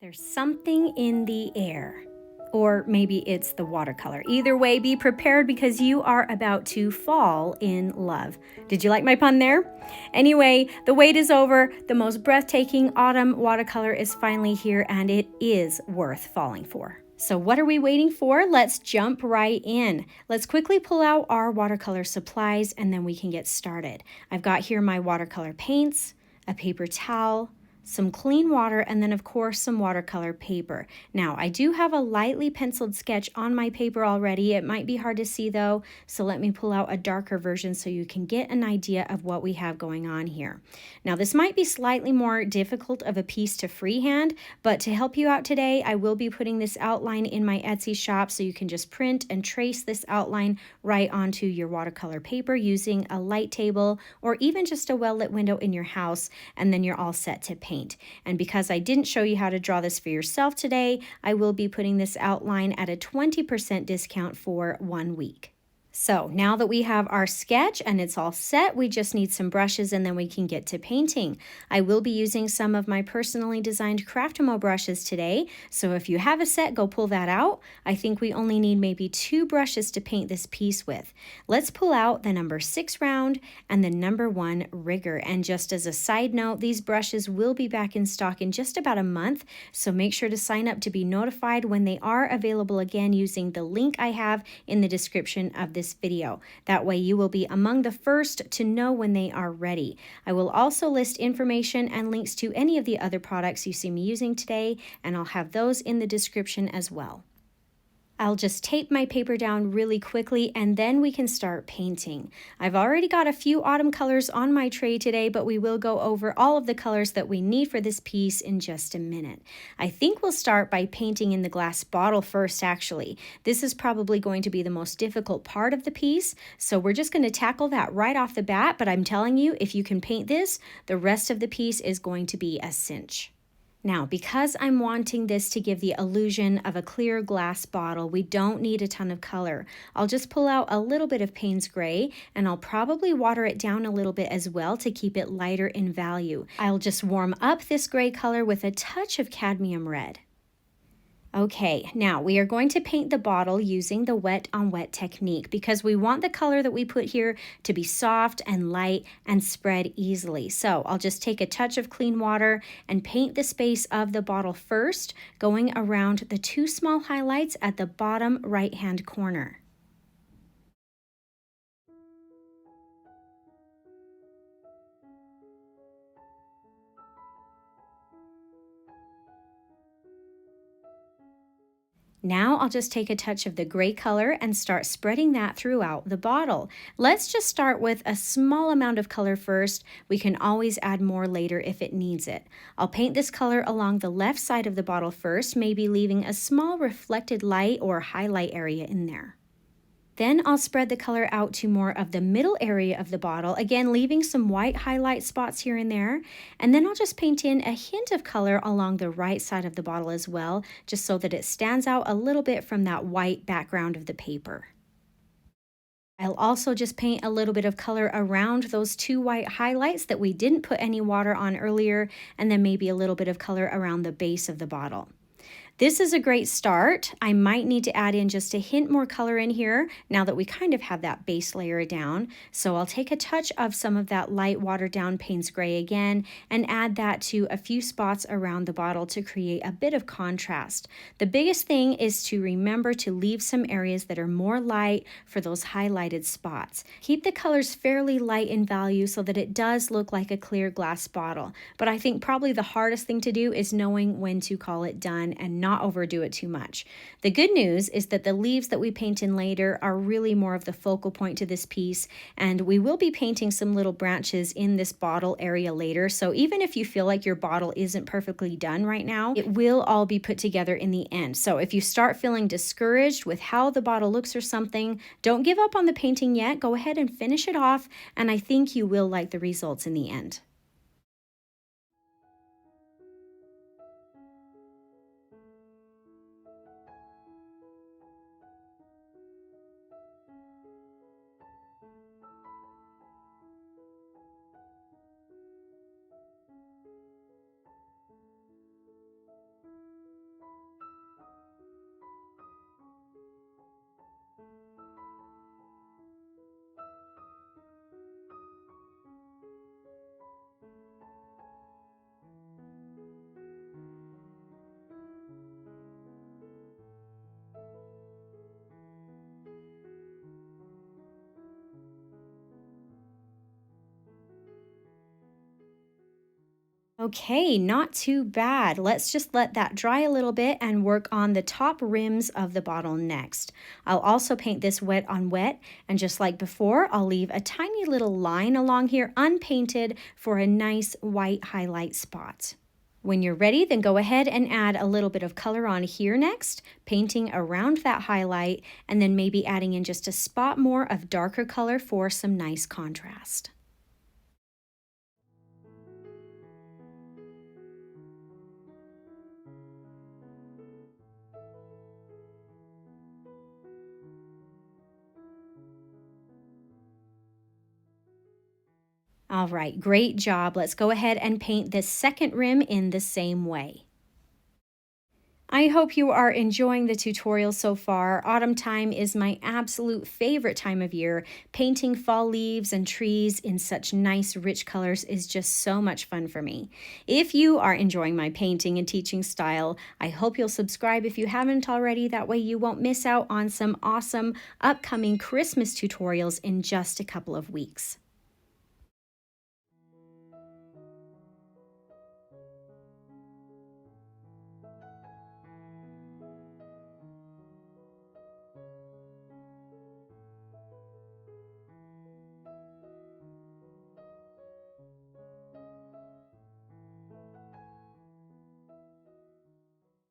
There's something in the air, or maybe it's the watercolor. Either way, be prepared because you are about to fall in love. Did you like my pun there? Anyway, the wait is over. The most breathtaking autumn watercolor is finally here, and it is worth falling for. So what are we waiting for? Let's jump right in. Let's quickly pull out our watercolor supplies and then we can get started. I've got here my watercolor paints, a paper towel, some clean water, and then of course some watercolor paper. Now I do have a lightly penciled sketch on my paper already. It might be hard to see though, so let me pull out a darker version so you can get an idea of what we have going on here. Now this might be slightly more difficult of a piece to freehand, but to help you out today, I will be putting this outline in my Etsy shop so you can just print and trace this outline right onto your watercolor paper using a light table or even just a well-lit window in your house, and then you're all set to paint. And because I didn't show you how to draw this for yourself today, I will be putting this outline at a 20% discount for 1 week. So now that we have our sketch and it's all set, we just need some brushes and then we can get to painting. I will be using some of my personally designed Craftamo brushes today, so if you have a set, go pull that out. I think we only need maybe 2 brushes to paint this piece with. Let's pull out the number 6 round and the number 1 rigger. And just as a side note, these brushes will be back in stock in just about a month, so make sure to sign up to be notified when they are available again using the link I have in the description of this video. That way you will be among the first to know when they are ready. I will also list information and links to any of the other products you see me using today, and I'll have those in the description as well. I'll just tape my paper down really quickly and then we can start painting. I've already got a few autumn colors on my tray today, but we will go over all of the colors that we need for this piece in just a minute. I think we'll start by painting in the glass bottle first, actually. This is probably going to be the most difficult part of the piece, so we're just going to tackle that right off the bat, but I'm telling you, if you can paint this, the rest of the piece is going to be a cinch. Now, because I'm wanting this to give the illusion of a clear glass bottle, we don't need a ton of color. I'll just pull out a little bit of Payne's gray, and I'll probably water it down a little bit as well to keep it lighter in value. I'll just warm up this gray color with a touch of cadmium red. Okay, now we are going to paint the bottle using the wet on wet technique because we want the color that we put here to be soft and light and spread easily. So I'll just take a touch of clean water and paint the space of the bottle first, going around the 2 small highlights at the bottom right-hand corner. Now I'll just take a touch of the gray color and start spreading that throughout the bottle. Let's just start with a small amount of color first. We can always add more later if it needs it. I'll paint this color along the left side of the bottle first, maybe leaving a small reflected light or highlight area in there. Then I'll spread the color out to more of the middle area of the bottle, again leaving some white highlight spots here and there. And then I'll just paint in a hint of color along the right side of the bottle as well, just so that it stands out a little bit from that white background of the paper. I'll also just paint a little bit of color around those 2 white highlights that we didn't put any water on earlier, and then maybe a little bit of color around the base of the bottle. This is a great start. I might need to add in just a hint more color in here now that we kind of have that base layer down. So I'll take a touch of some of that light watered down Payne's gray again and add that to a few spots around the bottle to create a bit of contrast. The biggest thing is to remember to leave some areas that are more light for those highlighted spots. Keep the colors fairly light in value so that it does look like a clear glass bottle. But I think probably the hardest thing to do is knowing when to call it done and not overdo it too much. The good news is that the leaves that we paint in later are really more of the focal point to this piece, and we will be painting some little branches in this bottle area later, so even if you feel like your bottle isn't perfectly done right now, it will all be put together in the end. So if you start feeling discouraged with how the bottle looks or something, don't give up on the painting yet. Go ahead and finish it off, and I think you will like the results in the end. Okay, not too bad. Let's just let that dry a little bit and work on the top rims of the bottle next. I'll also paint this wet on wet, and just like before, I'll leave a tiny little line along here unpainted for a nice white highlight spot. When you're ready, then go ahead and add a little bit of color on here next, painting around that highlight, and then maybe adding in just a spot more of darker color for some nice contrast. All right, great job. Let's go ahead and paint this second rim in the same way. I hope you are enjoying the tutorial so far. Autumn time is my absolute favorite time of year. Painting fall leaves and trees in such nice rich colors is just so much fun for me. If you are enjoying my painting and teaching style, I hope you'll subscribe if you haven't already. That way you won't miss out on some awesome upcoming Christmas tutorials in just a couple of weeks.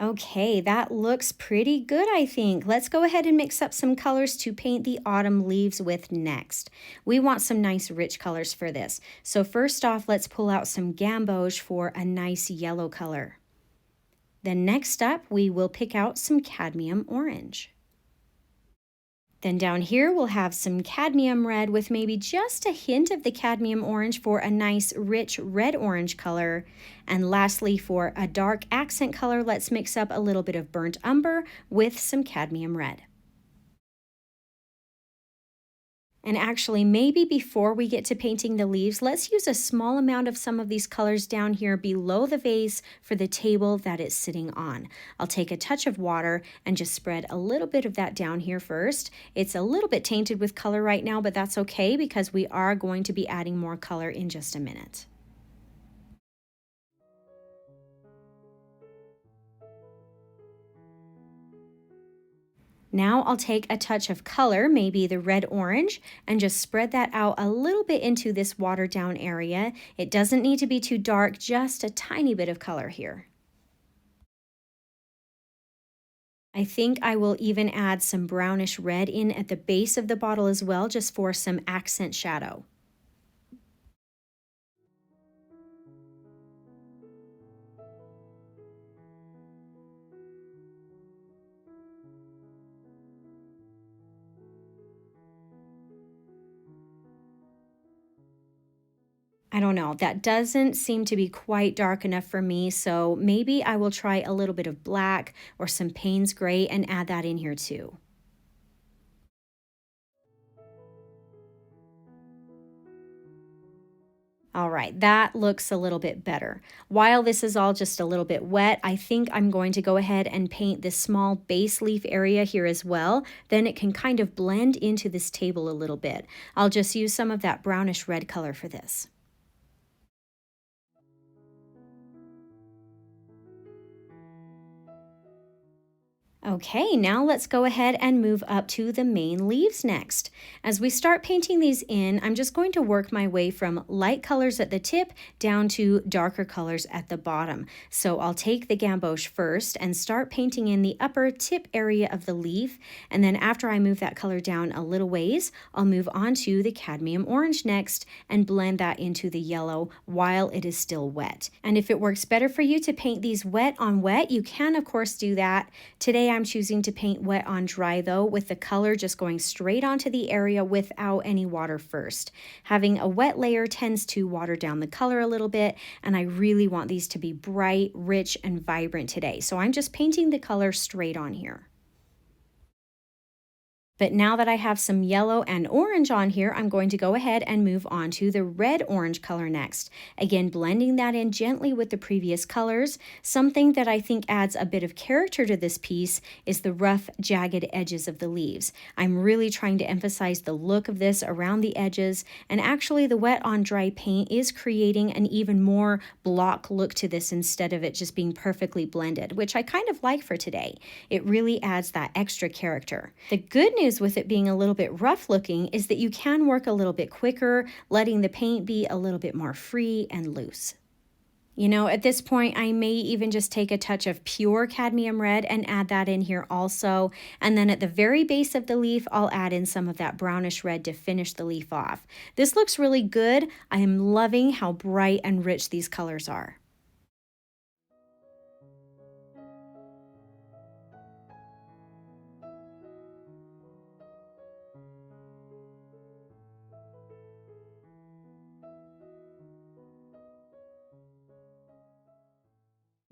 Okay, that looks pretty good, I think. Let's go ahead and mix up some colors to paint the autumn leaves with next. We want some nice rich colors for this. So first off, let's pull out some Gamboge for a nice yellow color. Then next up, we will pick out some cadmium orange. Then down here, we'll have some cadmium red with maybe just a hint of the cadmium orange for a nice rich red-orange color. And lastly, for a dark accent color, let's mix up a little bit of burnt umber with some cadmium red. And actually, maybe before we get to painting the leaves, let's use a small amount of some of these colors down here below the vase for the table that it's sitting on. I'll take a touch of water and just spread a little bit of that down here first. It's a little bit tainted with color right now, but that's okay because we are going to be adding more color in just a minute. Now I'll take a touch of color, maybe the red-orange, and just spread that out a little bit into this watered down area. It doesn't need to be too dark, just a tiny bit of color here. I think I will even add some brownish red in at the base of the bottle as well, just for some accent shadow. I don't know, that doesn't seem to be quite dark enough for me, so maybe I will try a little bit of black or some Payne's gray and add that in here too. All right, that looks a little bit better. While this is all just a little bit wet, I think I'm going to go ahead and paint this small base leaf area here as well. Then it can kind of blend into this table a little bit. I'll just use some of that brownish red color for this. Okay, now let's go ahead and move up to the main leaves next. As we start painting these in, I'm just going to work my way from light colors at the tip down to darker colors at the bottom. So I'll take the gamboge first and start painting in the upper tip area of the leaf. And then after I move that color down a little ways, I'll move on to the cadmium orange next and blend that into the yellow while it is still wet. And if it works better for you to paint these wet on wet, you can of course do that. Today I'm choosing to paint wet on dry though, with the color just going straight onto the area without any water first. Having a wet layer tends to water down the color a little bit, and I really want these to be bright, rich, and vibrant today. So I'm just painting the color straight on here. But now that I have some yellow and orange on here, I'm going to go ahead and move on to the red-orange color next. Again, blending that in gently with the previous colors. Something that I think adds a bit of character to this piece is the rough, jagged edges of the leaves. I'm really trying to emphasize the look of this around the edges, and actually the wet on dry paint is creating an even more block look to this instead of it just being perfectly blended, which I kind of like for today. It really adds that extra character. The good news with it being a little bit rough looking is that you can work a little bit quicker, letting the paint be a little bit more free and loose. You know, at this point, I may even just take a touch of pure cadmium red and add that in here also. And then at the very base of the leaf, I'll add in some of that brownish red to finish the leaf off. This looks really good. I am loving how bright and rich these colors are.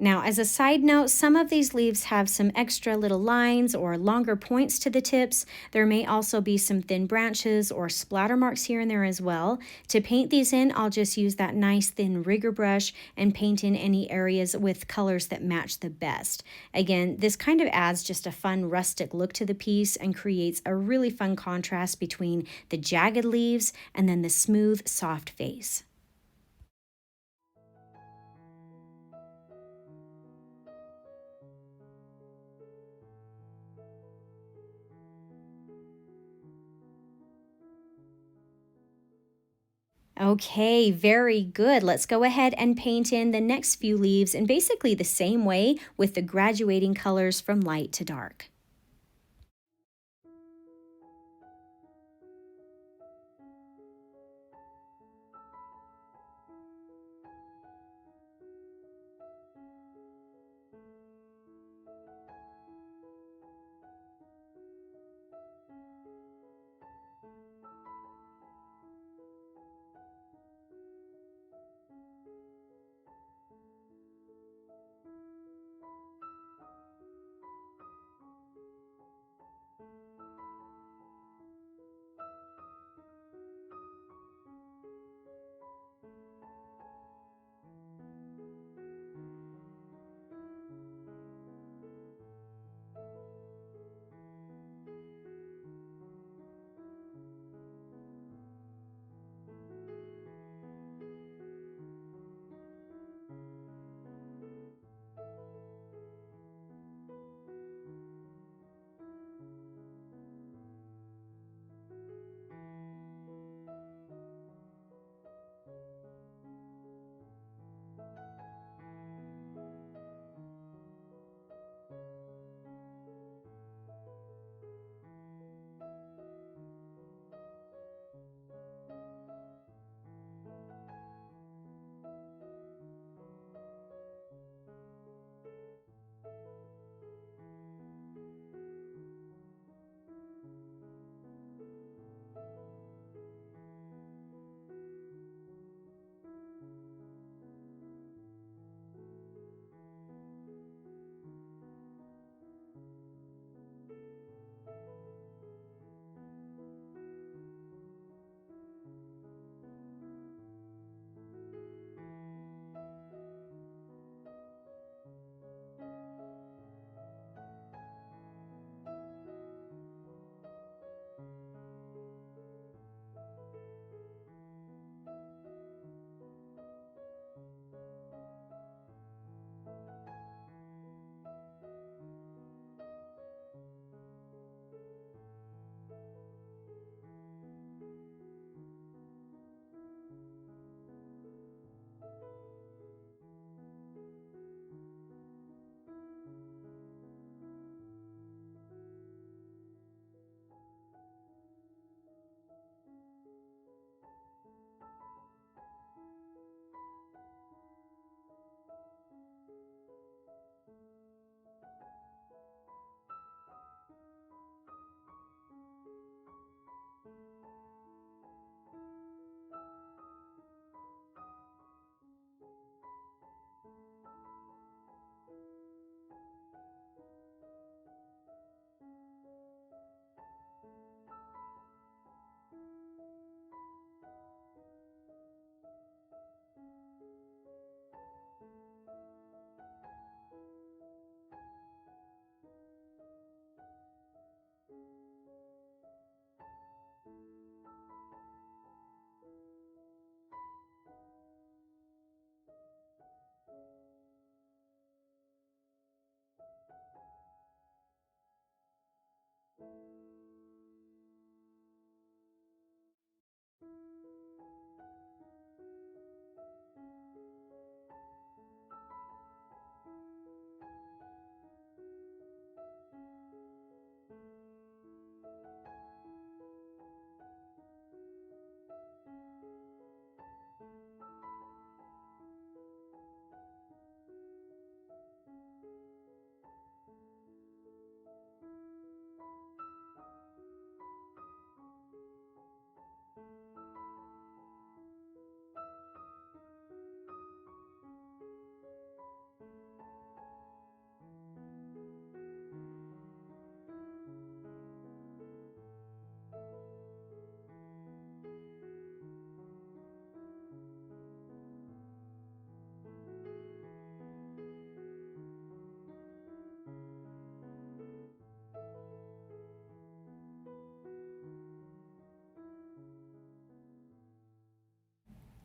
Now, as a side note, some of these leaves have some extra little lines or longer points to the tips. There may also be some thin branches or splatter marks here and there as well. To paint these in, I'll just use that nice thin rigger brush and paint in any areas with colors that match the best. Again, this kind of adds just a fun rustic look to the piece and creates a really fun contrast between the jagged leaves and then the smooth, soft face. Okay, very good. Let's go ahead and paint in the next few leaves in basically the same way with the graduating colors from light to dark.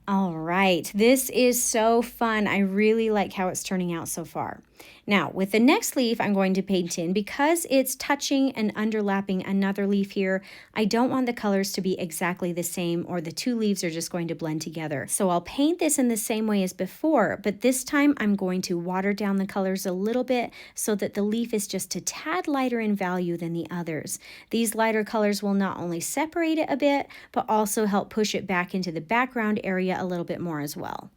All right, this is so fun. I really like how it's turning out so far. Now, with the next leaf, I'm going to paint in, because it's touching and underlapping another leaf here, I don't want the colors to be exactly the same, or the two leaves are just going to blend together. So I'll paint this in the same way as before, but this time I'm going to water down the colors a little bit so that the leaf is just a tad lighter in value than the others. These lighter colors will not only separate it a bit, but also help push it back into the background area a little bit more as well.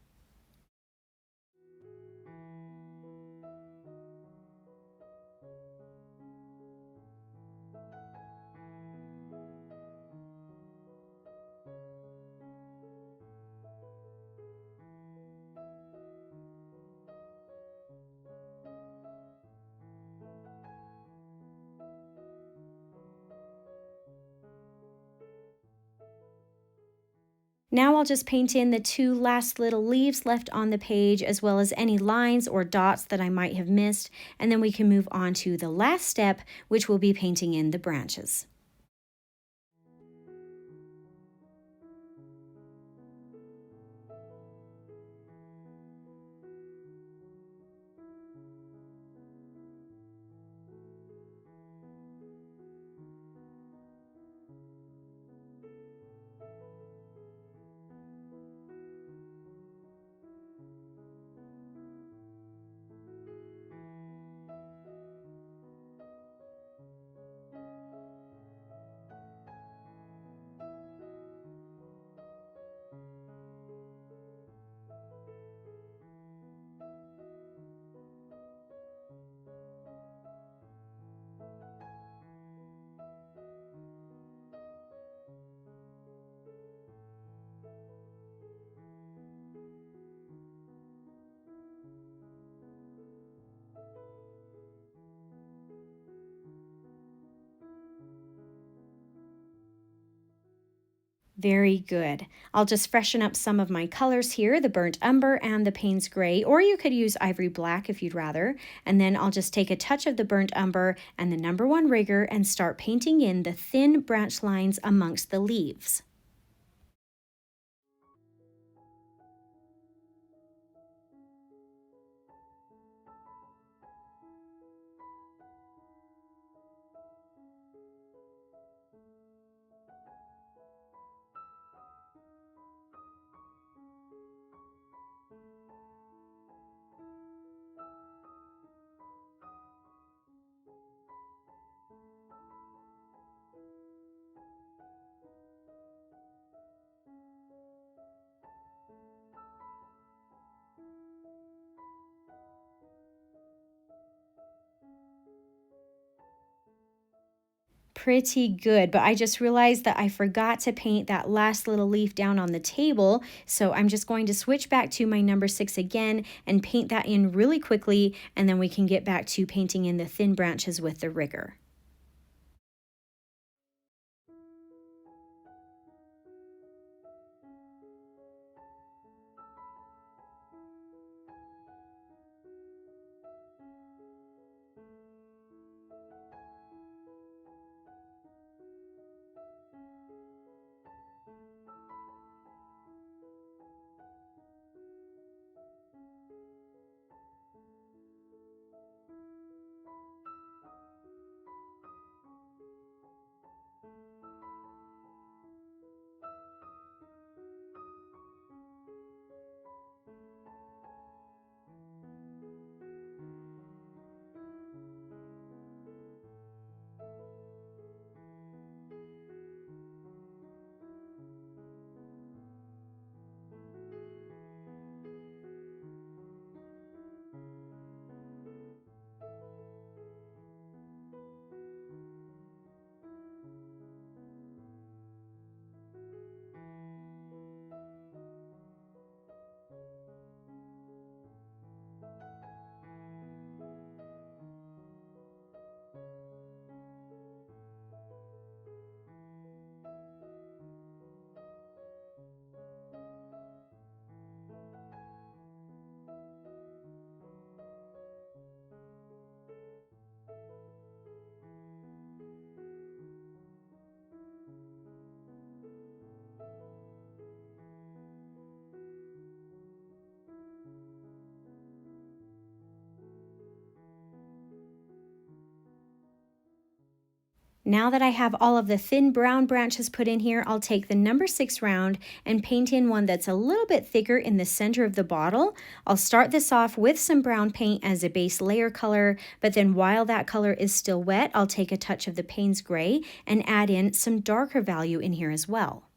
Now I'll just paint in the two last little leaves left on the page, as well as any lines or dots that I might have missed, and then we can move on to the last step, which will be painting in the branches. Very good. I'll just freshen up some of my colors here, the burnt umber and the Payne's gray, or you could use ivory black if you'd rather. And then I'll just take a touch of the burnt umber and the number one rigger and start painting in the thin branch lines amongst the leaves. Pretty good, but I just realized that I forgot to paint that last little leaf down on the table, so I'm just going to switch back to my number 6 again and paint that in really quickly, and then we can get back to painting in the thin branches with the rigger. Now that I have all of the thin brown branches put in here, I'll take the number 6 round and paint in one that's a little bit thicker in the center of the bottle. I'll start this off with some brown paint as a base layer color, but then while that color is still wet, I'll take a touch of the Payne's gray and add in some darker value in here as well.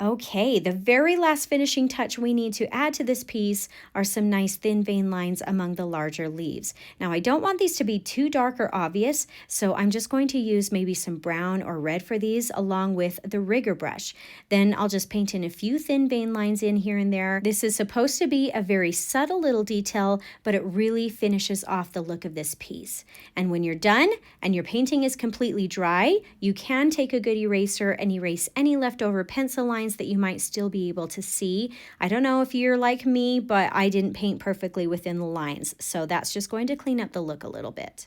Okay, the very last finishing touch we need to add to this piece are some nice thin vein lines among the larger leaves. Now I don't want these to be too dark or obvious, so I'm just going to use maybe some brown or red for these along with the rigger brush. Then I'll just paint in a few thin vein lines in here and there. This is supposed to be a very subtle little detail, but it really finishes off the look of this piece. And when you're done and your painting is completely dry, you can take a good eraser and erase any leftover pencil lines that you might still be able to see. I don't know if you're like me, but I didn't paint perfectly within the lines, so that's just going to clean up the look a little bit.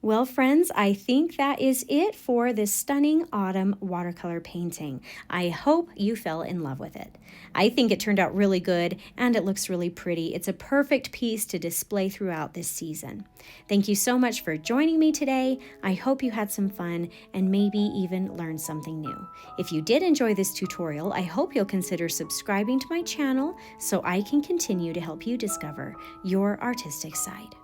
Well, friends, I think that is it for this stunning autumn watercolor painting. I hope you fell in love with it. I think it turned out really good and it looks really pretty. It's a perfect piece to display throughout this season. Thank you so much for joining me today. I hope you had some fun and maybe even learned something new. If you did enjoy this tutorial, I hope you'll consider subscribing to my channel so I can continue to help you discover your artistic side.